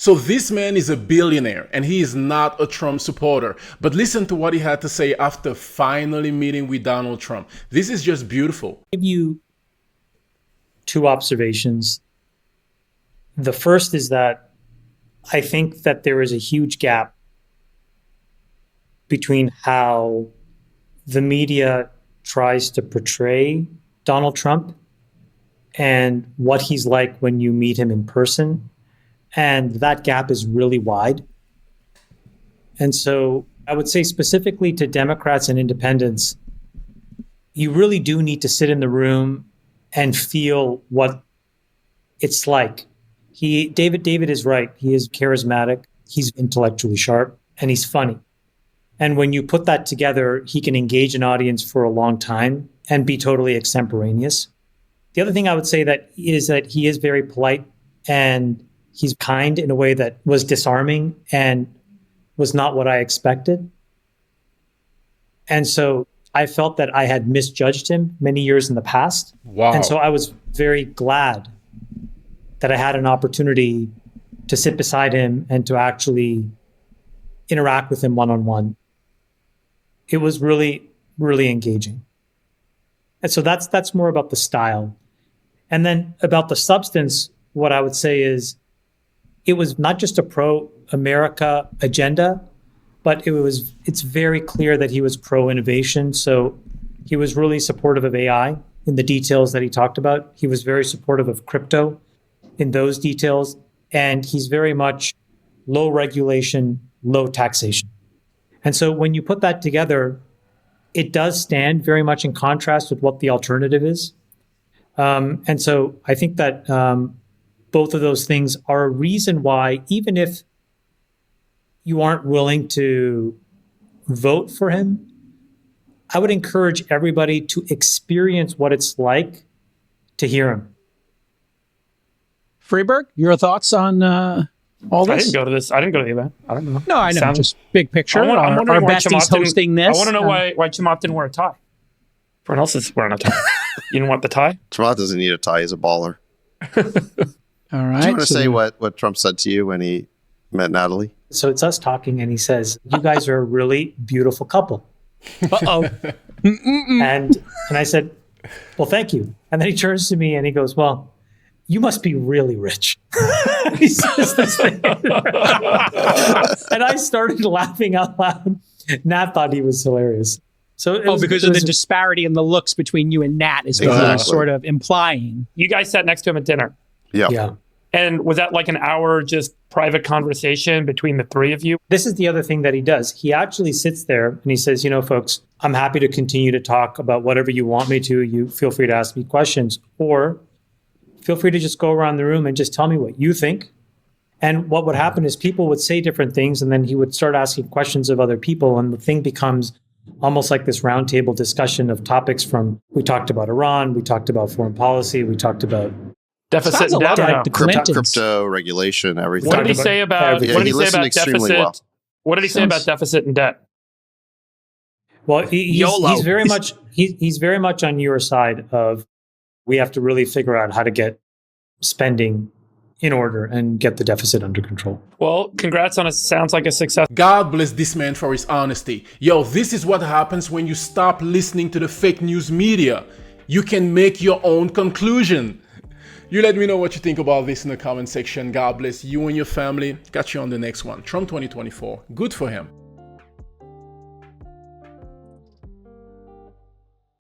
So this man is a billionaire and he is not a Trump supporter. But listen to what he had to say after finally meeting with Donald Trump. This is just beautiful. I'll give you two observations. The first is that I think that there is a huge gap between how the media tries to portray Donald Trump and what he's like when you meet him in person. And that gap is really wide. And so I would say specifically to Democrats and independents, you really do need to sit in the room and feel what it's like. David is right. He is charismatic. He's intellectually sharp and he's funny. And when you put that together, he can engage an audience for a long time and be totally extemporaneous. The other thing I would say that he is very polite and he's kind in a way that was disarming and was not what I expected. And so I felt that I had misjudged him many years in the past. Wow. And so I was very glad that I had an opportunity to sit beside him and to actually interact with him one-on-one. It was really, really engaging. And so that's more about the style. And then about the substance, what I would say is it was not just a pro-America agenda, but it's very clear that he was pro-innovation. So he was really supportive of AI in the details that he talked about. He was very supportive of crypto in those details. And he's very much low regulation, low taxation. And so when you put that together, it does stand very much in contrast with what the alternative is. And so I think that both of those things are a reason why, even if you aren't willing to vote for him, I would encourage everybody to experience what it's like to hear him. Freeberg, your thoughts on all this? I didn't go to this. I didn't go to the event. I don't know. No, I know. Just big picture. I'm wondering our why bestie's Chamath hosting this. I want to know why Chamath didn't wear a tie. Everyone else is wearing a tie. You didn't want the tie? Chamath doesn't need a tie. He's a baller. All right. Do you want to say what Trump said to you when he met Natalie? So it's us talking, and he says, "You guys are a really beautiful couple." Uh-oh. And I said, "Well, thank you." And then he turns to me and he goes, "Well, you must be really rich." He says this thing. And I started laughing out loud. Nat thought he was hilarious. So because of the disparity in the looks between you and Nat is what he was sort of implying. You guys sat next to him at dinner. Yeah. And was that like an hour just private conversation between the three of you? This is the other thing that he does. He actually sits there and he says, folks, I'm happy to continue to talk about whatever you want me to. You feel free to ask me questions, or feel free to just go around the room and just tell me what you think. And what would happen is people would say different things, and then he would start asking questions of other people, and the thing becomes almost like this roundtable discussion of topics we talked about Iran, we talked about foreign policy, we talked about deficit and debt. Like the Clintons. Crypto regulation, everything. What did he say about deficit? Well. What did he say about deficit and debt? Well, he's very much he's very much on your side of we have to really figure out how to get spending in order and get the deficit under control. Well, congrats on it. Sounds like a success. God bless this man for his honesty. This is what happens when you stop listening to the fake news media. You can make your own conclusion. You let me know what you think about this in the comment section. God bless you and your family. Catch you on the next one. Trump 2024. Good for him.